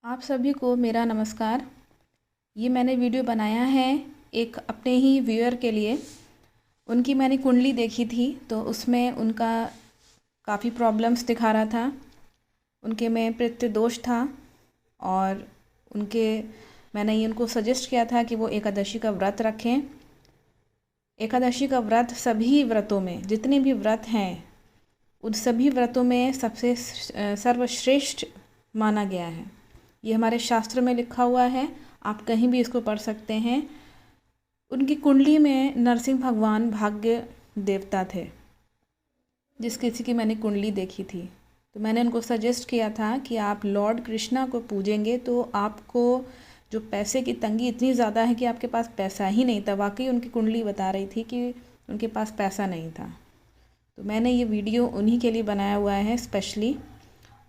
आप सभी को मेरा नमस्कार। ये मैंने वीडियो बनाया है एक अपने ही व्यूअर के लिए। उनकी मैंने कुंडली देखी थी तो उसमें उनका काफ़ी प्रॉब्लम्स दिखा रहा था। उनके में पितृ दोष था और मैंने ये उनको सजेस्ट किया था कि वो एकादशी का व्रत रखें। एकादशी का व्रत सभी व्रतों में, जितने भी व्रत हैं उन सभी व्रतों में सबसे सर्वश्रेष्ठ माना गया है। ये हमारे शास्त्र में लिखा हुआ है, आप कहीं भी इसको पढ़ सकते हैं। उनकी कुंडली में नरसिंह भगवान भाग्य देवता थे। जिस किसी की मैंने कुंडली देखी थी तो मैंने उनको सजेस्ट किया था कि आप लॉर्ड कृष्णा को पूजेंगे तो आपको जो पैसे की तंगी इतनी ज़्यादा है कि आपके पास पैसा ही नहीं था। वाकई उनकी कुंडली बता रही थी कि उनके पास पैसा नहीं था। तो मैंने ये वीडियो उन्हीं के लिए बनाया हुआ है स्पेशली।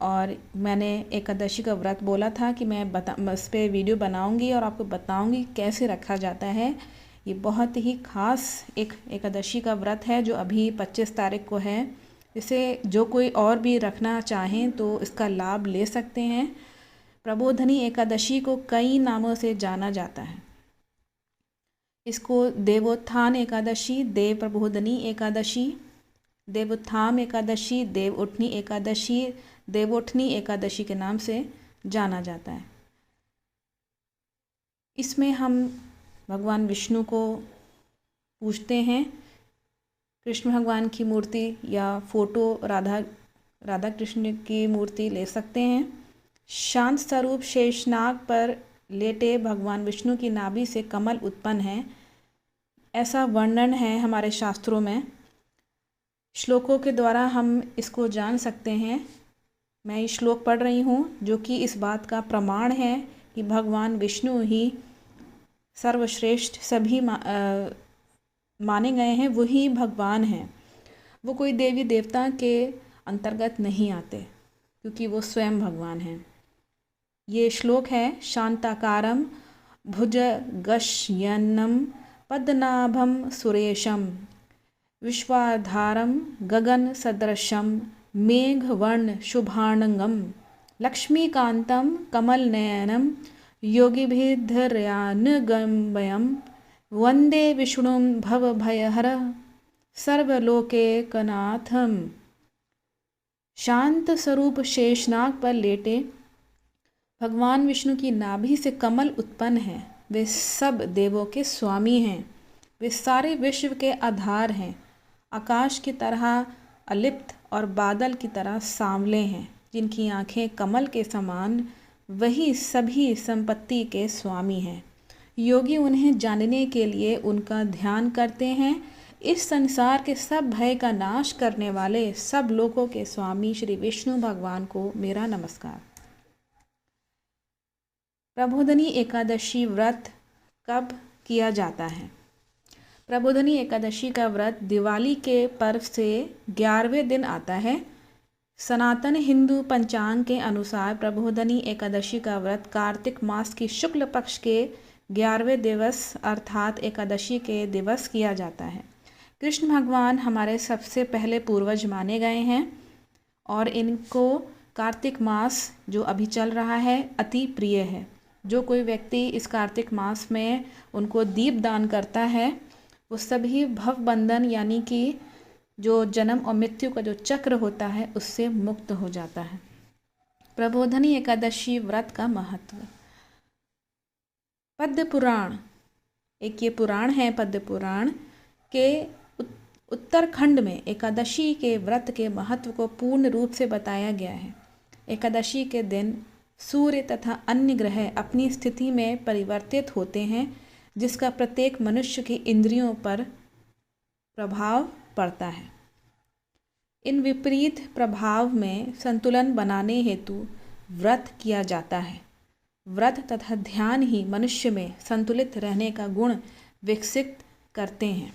और मैंने एकादशी का व्रत बोला था कि मैं इस पर वीडियो बनाऊंगी और आपको बताऊंगी कैसे रखा जाता है। ये बहुत ही ख़ास एक एकादशी का व्रत है जो अभी 25 तारीख को है। इसे जो कोई और भी रखना चाहें तो इसका लाभ ले सकते हैं। प्रबोधनी एकादशी को कई नामों से जाना जाता है। इसको देवोत्थान एकादशी, देव प्रबोधनी एकादशी, देवोत्थान एकादशी, देव उठनी एकादशी, देवोठनी एकादशी के नाम से जाना जाता है। इसमें हम भगवान विष्णु को पूजते हैं। कृष्ण भगवान की मूर्ति या फोटो राधा कृष्ण की मूर्ति ले सकते हैं। शांत स्वरूप शेषनाग पर लेटे भगवान विष्णु की नाभि से कमल उत्पन्न है, ऐसा वर्णन है हमारे शास्त्रों में। श्लोकों के द्वारा हम इसको जान सकते हैं। मैं ये श्लोक पढ़ रही हूँ जो कि इस बात का प्रमाण है कि भगवान विष्णु ही सर्वश्रेष्ठ सभी माने गए हैं, वही भगवान हैं। वो कोई देवी देवता के अंतर्गत नहीं आते क्योंकि वो स्वयं भगवान हैं। ये श्लोक है, शांताकारम भुजगशयन्नम पद्मनाभम सुरेशम विश्वाधारम गगन सदृशम मेघवर्ण शुभांगम लक्ष्मीकांतं कमलनयनं योगिभिर्ध्यानगम्यं वंदे विष्णुं भवभयहरं सर्वलोकैकनाथं। शांत स्वरूप शेषनाग पर लेटे भगवान विष्णु की नाभि से कमल उत्पन्न है। वे सब देवों के स्वामी हैं। वे सारे विश्व के आधार हैं। आकाश की तरह अलिप्त और बादल की तरह सांवले हैं। जिनकी आंखें कमल के समान, वही सभी संपत्ति के स्वामी हैं। योगी उन्हें जानने के लिए उनका ध्यान करते हैं। इस संसार के सब भय का नाश करने वाले सब लोगों के स्वामी श्री विष्णु भगवान को मेरा नमस्कार। प्रबोधनी एकादशी व्रत कब किया जाता है? प्रबोधनी एकादशी का व्रत दिवाली के पर्व से 11वें दिन आता है। सनातन हिंदू पंचांग के अनुसार प्रबोधनी एकादशी का व्रत कार्तिक मास की शुक्ल पक्ष के 11वें दिवस अर्थात एकादशी के दिवस किया जाता है। कृष्ण भगवान हमारे सबसे पहले पूर्वज माने गए हैं और इनको कार्तिक मास जो अभी चल रहा है अति प्रिय है। जो कोई व्यक्ति इस कार्तिक मास में उनको दीप दान करता है वो सभी भव बंधन यानी कि जो जन्म और मृत्यु का जो चक्र होता है उससे मुक्त हो जाता है। प्रबोधनी एकादशी व्रत का महत्व। पद्म पुराण, एक ये पुराण है पद्म पुराण के उत्तरखंड में एकादशी के व्रत के महत्व को पूर्ण रूप से बताया गया है। एकादशी के दिन सूर्य तथा अन्य ग्रह अपनी स्थिति में परिवर्तित होते हैं, जिसका प्रत्येक मनुष्य की इंद्रियों पर प्रभाव पड़ता है। इन विपरीत प्रभाव में संतुलन बनाने हेतु व्रत किया जाता है। व्रत तथा ध्यान ही मनुष्य में संतुलित रहने का गुण विकसित करते हैं।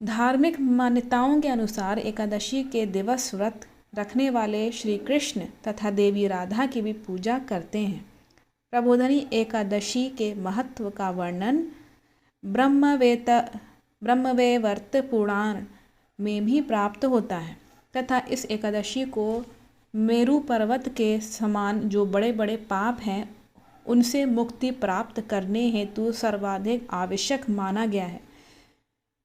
धार्मिक मान्यताओं के अनुसार एकादशी के दिवस व्रत रखने वाले श्री कृष्ण तथा देवी राधा की भी पूजा करते हैं। प्रबोधनी एकादशी के महत्व का वर्णन ब्रह्मवैवर्त पुराण में भी प्राप्त होता है तथा इस एकादशी को मेरू पर्वत के समान जो बड़े बड़े पाप हैं उनसे मुक्ति प्राप्त करने हेतु सर्वाधिक आवश्यक माना गया है।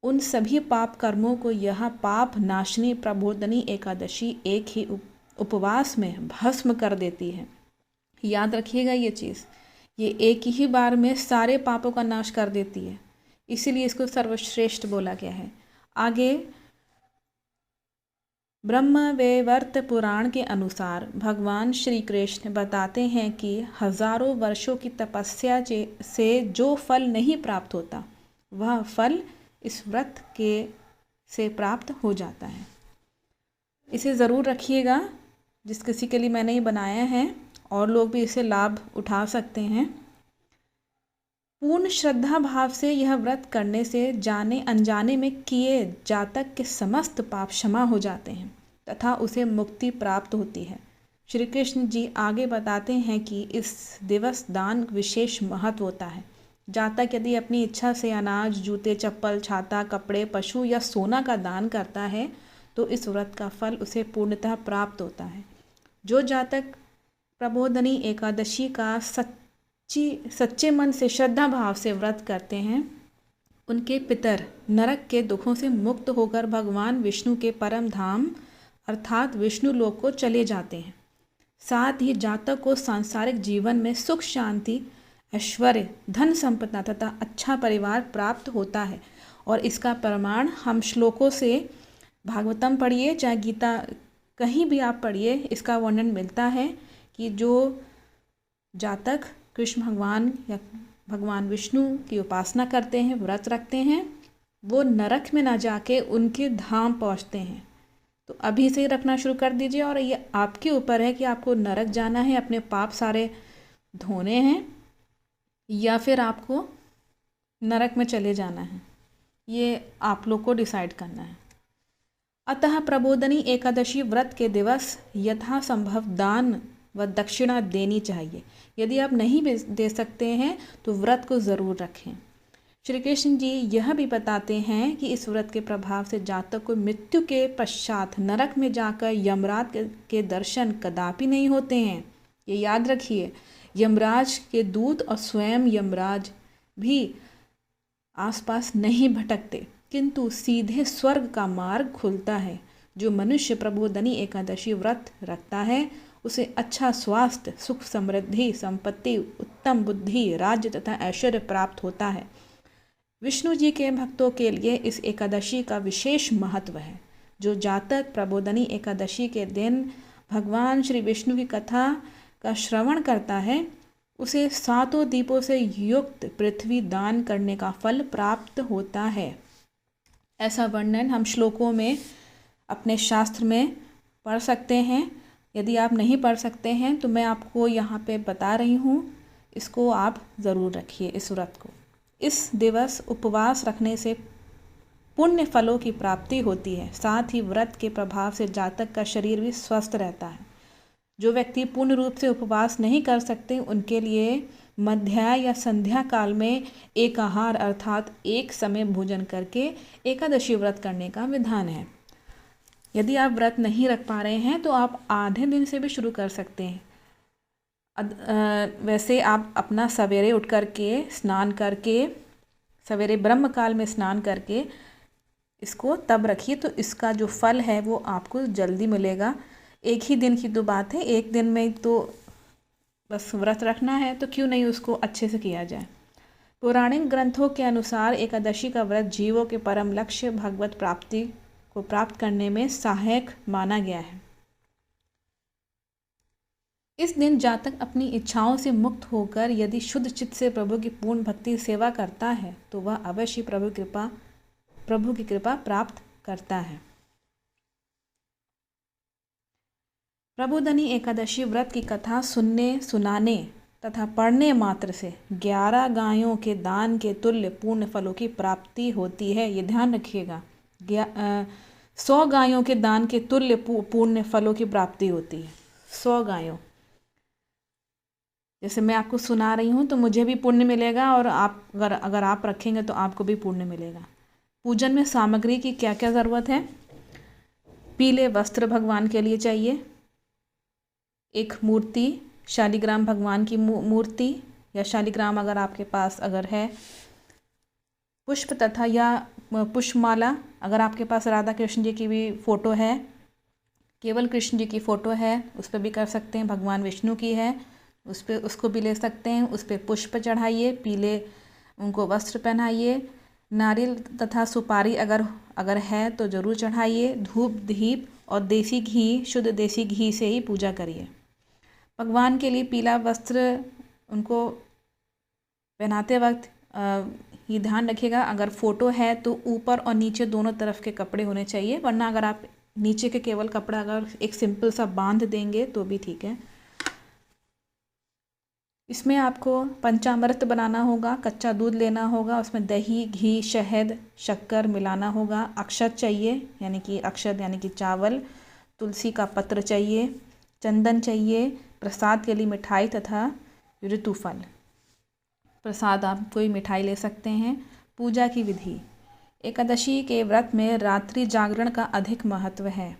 उन सभी पाप कर्मों को यह पाप नाशनी प्रबोधनी एकादशी एक ही उपवास में भस्म कर देती है। याद रखिएगा ये चीज़, ये एक ही बार में सारे पापों का नाश कर देती है, इसीलिए इसको सर्वश्रेष्ठ बोला गया है। आगे ब्रह्मवैवर्त पुराण के अनुसार भगवान श्री कृष्ण बताते हैं कि हजारों वर्षों की तपस्या से जो फल नहीं प्राप्त होता वह फल इस व्रत से प्राप्त हो जाता है। इसे ज़रूर रखिएगा, जिस किसी के लिए मैंने ये बनाया है और लोग भी इसे लाभ उठा सकते हैं। पूर्ण श्रद्धा भाव से यह व्रत करने से जाने अनजाने में किए जातक के समस्त पाप क्षमा हो जाते हैं तथा उसे मुक्ति प्राप्त होती है। श्री कृष्ण जी आगे बताते हैं कि इस दिवस दान विशेष महत्व होता है। जातक यदि अपनी इच्छा से अनाज, जूते, चप्पल, छाता, कपड़े, पशु या सोना का दान करता है तो इस व्रत का फल उसे पूर्णतः प्राप्त होता है। जो जातक प्रबोधनी एकादशी का सच्चे मन से श्रद्धा भाव से व्रत करते हैं उनके पितर नरक के दुखों से मुक्त होकर भगवान विष्णु के परम धाम अर्थात विष्णु लोक को चले जाते हैं। साथ ही जातक को सांसारिक जीवन में सुख, शांति, ऐश्वर्य, धन संपदा तथा अच्छा परिवार प्राप्त होता है। और इसका प्रमाण हम श्लोकों से भागवतम पढ़िए चाहे गीता कहीं भी आप पढ़िए, इसका वर्णन मिलता है कि जो जातक कृष्ण भगवान या भगवान विष्णु की उपासना करते हैं, व्रत रखते हैं, वो नरक में ना जाके उनके धाम पहुंचते हैं। तो अभी से ही रखना शुरू कर दीजिए और ये आपके ऊपर है कि आपको नरक जाना है, अपने पाप सारे धोने हैं, या फिर आपको नरक में चले जाना है। ये आप लोग को डिसाइड करना है। अतः प्रबोधनी एकादशी व्रत के दिवस यथासंभव दान व दक्षिणा देनी चाहिए। यदि आप नहीं दे सकते हैं तो व्रत को ज़रूर रखें। श्री कृष्ण जी यह भी बताते हैं कि इस व्रत के प्रभाव से जातक को मृत्यु के पश्चात नरक में जाकर यमराज के दर्शन कदापि नहीं होते हैं। ये याद रखिए, यमराज के दूत और स्वयं यमराज भी आसपास नहीं भटकते, किंतु सीधे स्वर्ग का मार्ग खुलता है। जो मनुष्य प्रबोधनी एकादशी व्रत रखता है उसे अच्छा स्वास्थ्य, सुख, समृद्धि, संपत्ति, उत्तम बुद्धि, राज्य तथा ऐश्वर्य प्राप्त होता है। विष्णु जी के भक्तों के लिए इस एकादशी का विशेष महत्व है। जो जातक प्रबोधनी एकादशी के दिन भगवान श्री विष्णु की कथा का श्रवण करता है उसे 7 दीपों से युक्त पृथ्वी दान करने का फल प्राप्त होता है। ऐसा वर्णन हम श्लोकों में अपने शास्त्र में पढ़ सकते हैं। यदि आप नहीं पढ़ सकते हैं तो मैं आपको यहाँ पे बता रही हूँ, इसको आप ज़रूर रखिए इस व्रत को। इस दिवस उपवास रखने से पुण्य फलों की प्राप्ति होती है। साथ ही व्रत के प्रभाव से जातक का शरीर भी स्वस्थ रहता है। जो व्यक्ति पूर्ण रूप से उपवास नहीं कर सकते उनके लिए मध्याह्न या संध्या काल में एक आहार अर्थात एक समय भोजन करके एकादशी व्रत करने का विधान है। यदि आप व्रत नहीं रख पा रहे हैं तो आप आधे दिन से भी शुरू कर सकते हैं। वैसे आप अपना सवेरे उठ करके स्नान करके, सवेरे ब्रह्म काल में स्नान करके इसको तब रखिए तो इसका जो फल है वो आपको जल्दी मिलेगा। एक ही दिन की तो बात है, एक दिन में तो बस व्रत रखना है तो क्यों नहीं उसको अच्छे से किया जाए। पौराणिक ग्रंथों के अनुसार एकादशी का व्रत जीवों के परम लक्ष्य भगवत प्राप्ति को प्राप्त करने में सहायक माना गया है। इस दिन जातक अपनी इच्छाओं से मुक्त होकर यदि शुद्ध चित्त से प्रभु की पूर्ण भक्ति सेवा करता है तो वह अवश्य प्रभु की कृपा प्राप्त करता है। प्रबोधनी एकादशी व्रत की कथा सुनने, सुनाने तथा पढ़ने मात्र से 11 गायों के दान के तुल्य पूर्ण फलों की प्राप्ति होती है। ये ध्यान रखिएगा, 100 गायों के दान के तुल्य पूर्ण फलों की प्राप्ति होती है। 100 गायों, जैसे मैं आपको सुना रही हूँ तो मुझे भी पुण्य मिलेगा और आप अगर आप रखेंगे तो आपको भी पुण्य मिलेगा। पूजन में सामग्री की क्या क्या ज़रूरत है? पीले वस्त्र भगवान के लिए चाहिए, एक मूर्ति, शालिग्राम भगवान की मूर्ति या शालिग्राम अगर आपके पास अगर है, पुष्प तथा या पुष्पमाला, अगर आपके पास राधा कृष्ण जी की भी फ़ोटो है, केवल कृष्ण जी की फ़ोटो है, उस पर भी कर सकते हैं। भगवान विष्णु की है, उस पर उसको भी ले सकते हैं। उस पर पुष्प चढ़ाइए, पीले उनको वस्त्र पहनाइए, नारियल तथा सुपारी अगर है तो ज़रूर चढ़ाइए। धूप दीप और देसी घी, शुद्ध देसी घी से ही पूजा करिए। भगवान के लिए पीला वस्त्र उनको पहनाते वक्त ये ध्यान रखिएगा, अगर फ़ोटो है तो ऊपर और नीचे दोनों तरफ के कपड़े होने चाहिए, वरना अगर आप नीचे के केवल कपड़ा अगर एक सिंपल सा बांध देंगे तो भी ठीक है। इसमें आपको पंचामृत बनाना होगा, कच्चा दूध लेना होगा, उसमें दही, घी, शहद, शक्कर मिलाना होगा। अक्षत चाहिए, यानी कि अक्षत यानी कि चावल, तुलसी का पत्र चाहिए, चंदन चाहिए, प्रसाद के लिए मिठाई तथा ऋतुफल। प्रसाद आप कोई मिठाई ले सकते हैं। पूजा की विधि, एकादशी के व्रत में रात्रि जागरण का अधिक महत्व है।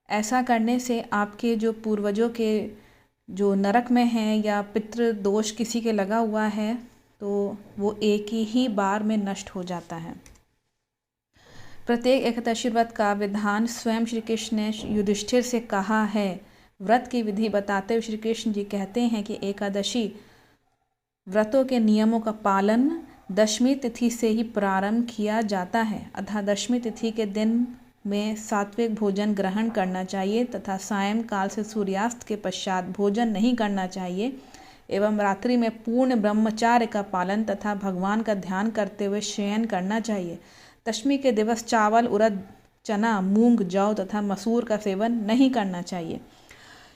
ऐसा करने से आपके जो पूर्वजों के जो नरक में हैं या पितृ दोष किसी के लगा हुआ है तो वो एक ही बार में नष्ट हो जाता है। प्रत्येक एकादशी व्रत का विधान स्वयं श्री कृष्ण ने युधिष्ठिर से कहा है। व्रत की विधि बताते हुए श्री कृष्ण जी कहते हैं कि एकादशी व्रतों के नियमों का पालन दशमी तिथि से ही प्रारंभ किया जाता है, अतः दशमी तिथि के दिन में सात्विक भोजन ग्रहण करना चाहिए तथा सायंकाल से सूर्यास्त के पश्चात भोजन नहीं करना चाहिए एवं रात्रि में पूर्ण ब्रह्मचार्य का पालन तथा भगवान का ध्यान करते हुए शयन करना चाहिए। दशमी के दिवस चावल, उड़द, चना, मूंग, जौ तथा मसूर का सेवन नहीं करना चाहिए।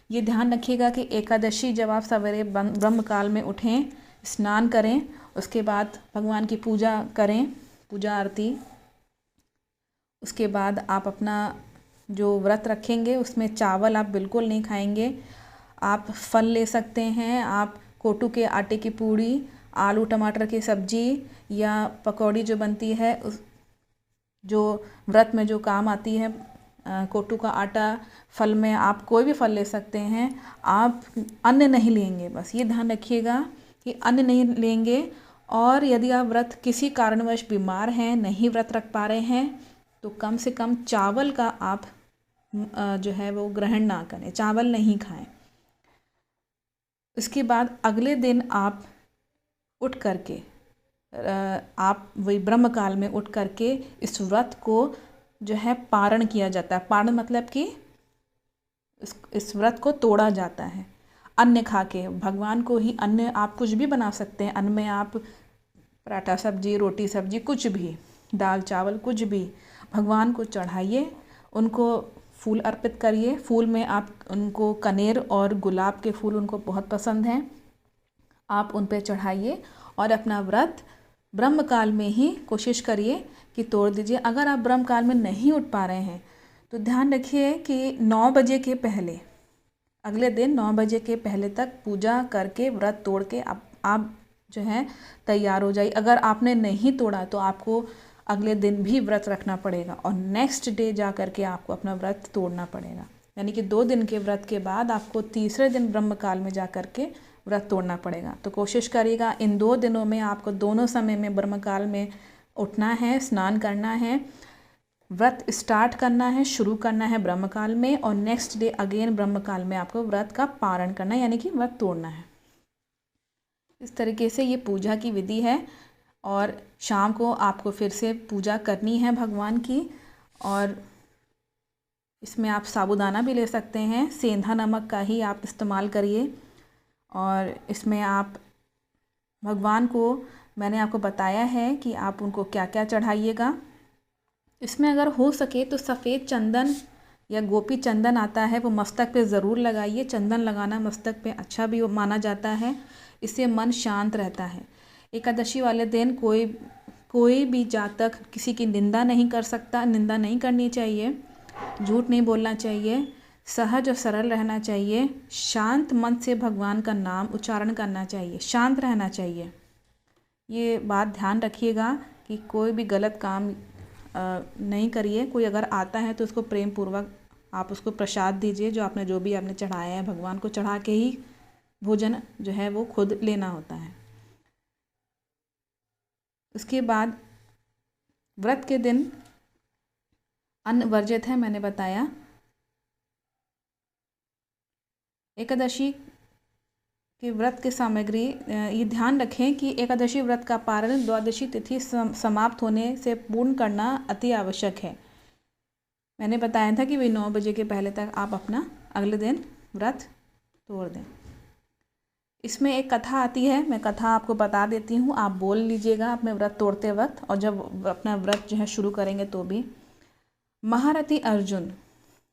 ये ध्यान रखिएगा कि एकादशी जब आप सवेरे ब्रह्म काल में उठें, स्नान करें, उसके बाद भगवान की पूजा करें, पूजा आरती। उसके बाद आप अपना जो व्रत रखेंगे उसमें चावल आप बिल्कुल नहीं खाएंगे। आप फल ले सकते हैं, आप कोटू के आटे की पूड़ी, आलू टमाटर की सब्जी या पकौड़ी जो बनती है उस जो व्रत में जो काम आती है, कोटू का आटा, फल में आप कोई भी फल ले सकते हैं। आप अन्न नहीं लेंगे, बस ये ध्यान रखिएगा कि अन्न नहीं लेंगे। और यदि आप व्रत किसी कारणवश बीमार हैं, नहीं व्रत रख पा रहे हैं, तो कम से कम चावल का आप जो है वो ग्रहण ना करें, चावल नहीं खाएं। इसके बाद अगले दिन आप उठ करके आप वही ब्रह्म काल में उठ करके इस व्रत को जो है पारण किया जाता है। पारण मतलब कि इस व्रत को तोड़ा जाता है। अन्न खा के भगवान को ही, अन्न आप कुछ भी बना सकते हैं, अन्न में आप पराठा सब्जी, रोटी सब्जी, कुछ भी, दाल चावल कुछ भी भगवान को चढ़ाइए, उनको फूल अर्पित करिए। फूल में आप उनको कनेर और गुलाब के फूल उनको बहुत पसंद हैं, आप उन पे चढ़ाइए और अपना व्रत ब्रह्म काल में ही कोशिश करिए कि तोड़ दीजिए। अगर आप ब्रह्म काल में नहीं उठ पा रहे हैं तो ध्यान रखिए कि 9 बजे के पहले, अगले दिन 9 बजे के पहले तक पूजा करके व्रत तोड़ के आप जो है तैयार हो जाइए। अगर आपने नहीं तोड़ा तो आपको अगले दिन भी व्रत रखना पड़ेगा और नेक्स्ट डे जा कर के आपको अपना व्रत तोड़ना पड़ेगा। यानी कि 2 दिन के व्रत के बाद आपको तीसरे दिन ब्रह्म काल में जा कर के व्रत तोड़ना पड़ेगा। तो कोशिश करिएगा इन 2 दिनों में आपको दोनों समय में ब्रह्म काल में उठना है, स्नान करना है, व्रत स्टार्ट करना है, शुरू करना है ब्रह्म काल में, और नेक्स्ट डे अगेन ब्रह्म काल में आपको व्रत का पारण करना है, यानी कि व्रत तोड़ना है। इस तरीके से ये पूजा की विधि है। और शाम को आपको फिर से पूजा करनी है भगवान की, और इसमें आप साबूदाना भी ले सकते हैं, सेंधा नमक का ही आप इस्तेमाल करिए। और इसमें आप भगवान को, मैंने आपको बताया है कि आप उनको क्या क्या चढ़ाइएगा। इसमें अगर हो सके तो सफ़ेद चंदन या गोपी चंदन आता है, वो मस्तक पे ज़रूर लगाइए। चंदन लगाना मस्तक पे अच्छा भी माना जाता है, इससे मन शांत रहता है। एकादशी वाले दिन कोई भी जातक किसी की निंदा नहीं कर सकता, निंदा नहीं करनी चाहिए, झूठ नहीं बोलना चाहिए, सहज और सरल रहना चाहिए, शांत मन से भगवान का नाम उच्चारण करना चाहिए, शांत रहना चाहिए। ये बात ध्यान रखिएगा कि कोई भी गलत काम नहीं करिए। कोई अगर आता है तो उसको प्रेम पूर्वक आप उसको प्रसाद दीजिए, जो भी आपने चढ़ाया है भगवान को चढ़ा के ही भोजन जो है वो खुद लेना होता है। उसके बाद व्रत के दिन अन्न वर्जित है, मैंने बताया। एकादशी के व्रत की सामग्री, ये ध्यान रखें कि एकादशी व्रत का पारण द्वादशी तिथि समाप्त होने से पूर्ण करना अति आवश्यक है। मैंने बताया था कि वे 9 बजे के पहले तक आप अपना अगले दिन व्रत तोड़ दें। इसमें एक कथा आती है, मैं कथा आपको बता देती हूँ, आप बोल लीजिएगा अपने व्रत तोड़ते वक्त, और जब अपना व्रत जो है शुरू करेंगे तो भी। महारथी अर्जुन,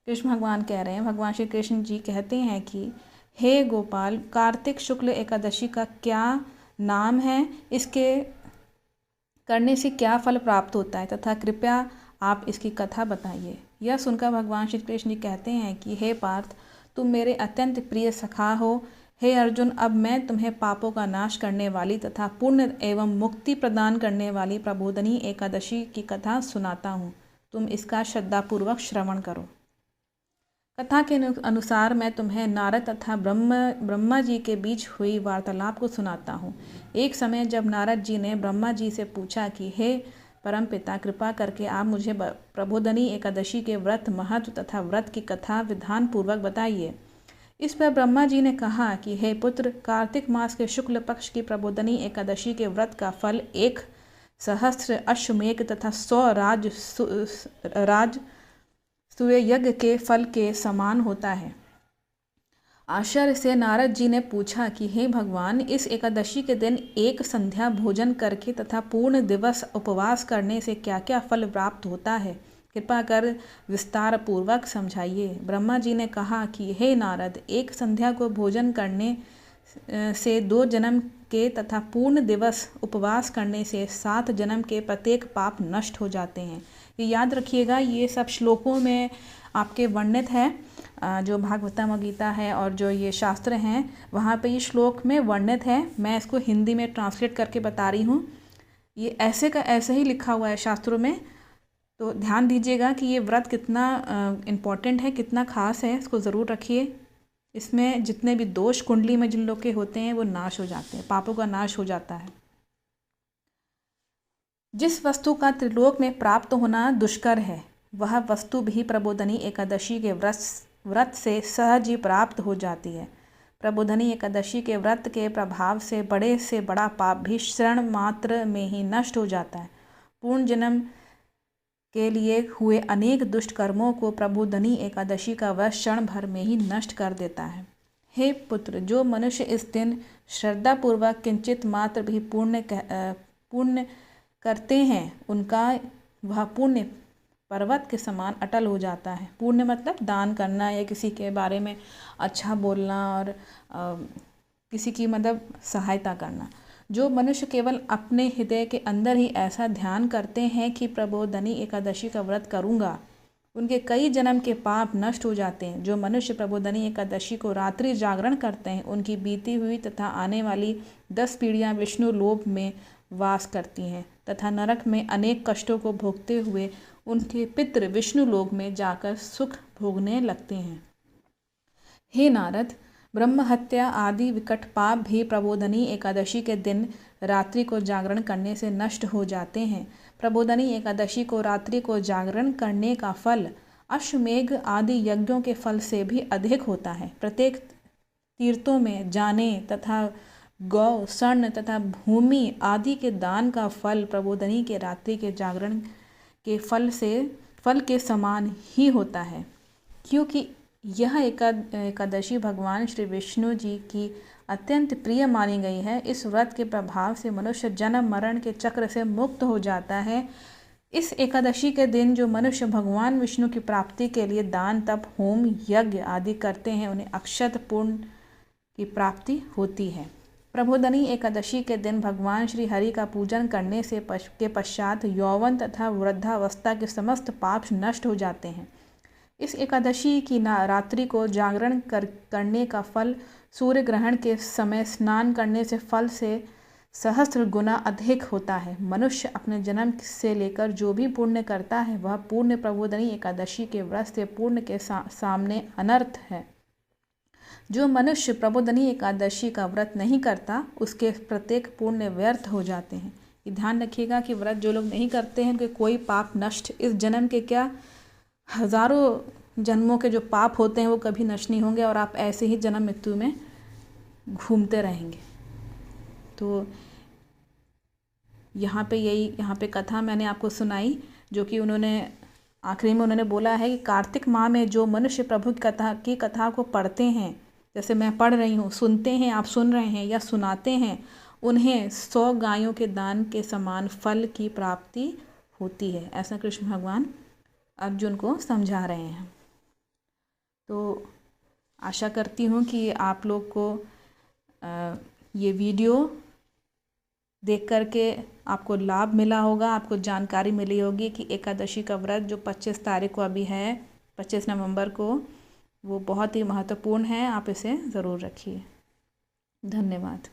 कृष्ण भगवान कह रहे हैं, भगवान श्री कृष्ण जी कहते हैं कि हे गोपाल, कार्तिक शुक्ल एकादशी का क्या नाम है, इसके करने से क्या फल प्राप्त होता है, तथा कृपया आप इसकी कथा बताइए। यह सुनकर भगवान श्री कृष्ण जी कहते हैं कि हे पार्थ, तुम मेरे अत्यंत प्रिय सखा हो। हे अर्जुन, अब मैं तुम्हें पापों का नाश करने वाली तथा पुण्य एवं मुक्ति प्रदान करने वाली प्रबोधनी एकादशी की कथा सुनाता हूँ। तुम इसका श्रद्धापूर्वक श्रवण करो। कथा के अनुसार मैं तुम्हें नारद तथा ब्रह्मा जी के बीच हुई वार्तालाप को सुनाता हूँ। एक समय जब नारद जी ने ब्रह्मा जी से पूछा कि हे परमपिता, कृपा करके आप मुझे प्रबोधनी एकादशी के व्रत महत्व तथा व्रत की कथा विधान पूर्वक बताइए। इस पर ब्रह्मा जी ने कहा कि हे पुत्र, कार्तिक मास के शुक्ल पक्ष की प्रबोधनी एकादशी के व्रत का फल 1,000 अश्वमेघ तथा 100 राज सूर्य यज्ञ के फल के समान होता है। आश्चर्य से नारद जी ने पूछा कि हे भगवान, इस एकादशी के दिन एक संध्या भोजन करके तथा पूर्ण दिवस उपवास करने से क्या क्या फल प्राप्त होता है, कृपा कर विस्तार पूर्वक समझाइए। ब्रह्मा जी ने कहा कि हे नारद, एक संध्या को भोजन करने से 2 जन्म के तथा पूर्ण दिवस उपवास करने से 7 जन्म के प्रत्येक पाप नष्ट हो जाते हैं। ये याद रखिएगा, ये सब श्लोकों में आपके वर्णित है, जो भागवतम गीता है और जो ये शास्त्र हैं वहाँ पे ये श्लोक में वर्णित है। मैं इसको हिंदी में ट्रांसलेट करके बता रही हूँ। ये ऐसे का ऐसे ही लिखा हुआ है शास्त्रों में, तो ध्यान दीजिएगा कि ये व्रत कितना इम्पोर्टेंट है, कितना खास है, इसको ज़रूर रखिए। इसमें जितने भी दोष कुंडली में जिन लोग के होते हैं वो नाश हो जाते हैं, पापों का नाश हो जाता है। जिस वस्तु का त्रिलोक में प्राप्त होना दुष्कर है, वह वस्तु भी प्रबोधनी एकादशी के व्रत से सहज ही प्राप्त हो जाती है। प्रबोधनी एकादशी के व्रत के प्रभाव से बड़ा पाप भी क्षण मात्र में ही नष्ट हो जाता है। पूर्ण जन्म के लिए हुए अनेक दुष्ट कर्मों को प्रबोधनी एकादशी का व्रत क्षण भर में ही नष्ट कर देता है। हे पुत्र, जो मनुष्य इस दिन श्रद्धापूर्वक किंचित मात्र भी पुण्य करते हैं, उनका वह पुण्य पर्वत के समान अटल हो जाता है। पुण्य मतलब दान करना या किसी के बारे में अच्छा बोलना और किसी की मतलब सहायता करना। जो मनुष्य केवल अपने हृदय के अंदर ही ऐसा ध्यान करते हैं कि प्रबोधनी एकादशी का व्रत करूँगा, उनके कई जन्म के पाप नष्ट हो जाते हैं। जो मनुष्य प्रबोधनी एकादशी को रात्रि जागरण करते हैं, उनकी बीती हुई तथा आने वाली 10 पीढ़ियाँ विष्णु लोक में वास करती हैं तथा नरक में अनेक कष्टों को भोगते हुए उनके पितृ विष्णु लोक में जाकर सुख भोगने लगते हैं। हे नारद, ब्रह्म हत्या आदि विकट पाप भी प्रबोधनी एकादशी के दिन रात्रि को जागरण करने से नष्ट हो जाते हैं। प्रबोधनी एकादशी को रात्रि को जागरण करने का फल अश्वमेघ आदि यज्ञों के फल से भी अधिक होता है। प्रत्येक तीर्थों में जाने तथा गौ, स्वर्ण तथा भूमि आदि के दान का फल प्रबोधनी के रात्रि के जागरण के फल के समान ही होता है, क्योंकि यह एकादशी भगवान श्री विष्णु जी की अत्यंत प्रिय मानी गई है। इस व्रत के प्रभाव से मनुष्य जन्म मरण के चक्र से मुक्त हो जाता है। इस एकादशी के दिन जो मनुष्य भगवान विष्णु की प्राप्ति के लिए दान, तप, होम, यज्ञ आदि करते हैं, उन्हें अक्षत पुण्य की प्राप्ति होती है। प्रबोधनी एकादशी के दिन भगवान श्री हरि का पूजन करने से के पश्चात यौवन तथा वृद्धावस्था के समस्त पाप नष्ट हो जाते हैं। इस एकादशी की रात्रि को जागरण करने का फल सूर्य ग्रहण के समय स्नान करने से सहस्त्र गुना अधिक होता है। मनुष्य अपने जन्म से लेकर जो भी पुण्य करता है वह पूर्ण प्रबोधिनी एकादशी के व्रत से पुण्य के सामने अनर्थ है। जो मनुष्य प्रबोधिनी एकादशी का व्रत नहीं करता उसके प्रत्येक पुण्य व्यर्थ हो जाते हैं। ये ध्यान रखिएगा कि व्रत जो लोग नहीं करते हैं उनके कोई पाप नष्ट, इस जन्म के क्या हजारों जन्मों के जो पाप होते हैं वो कभी नष्ट नहीं होंगे और आप ऐसे ही जन्म मृत्यु में घूमते रहेंगे। तो यहाँ पे कथा मैंने आपको सुनाई, जो कि उन्होंने आखिरी में उन्होंने बोला है कि कार्तिक माह में जो मनुष्य प्रभु की कथा को पढ़ते हैं, जैसे मैं पढ़ रही हूँ, सुनते हैं, आप सुन रहे हैं या सुनाते हैं, उन्हें 100 गायों के दान के समान फल की प्राप्ति होती है। ऐसा कृष्ण भगवान अर्जुन को समझा रहे हैं। तो आशा करती हूँ कि आप लोग को ये वीडियो देख करके आपको लाभ मिला होगा, आपको जानकारी मिली होगी कि एकादशी का व्रत जो 25 तारीख को अभी है, 25 नवंबर को, वो बहुत ही महत्वपूर्ण है। आप इसे ज़रूर रखिए। धन्यवाद।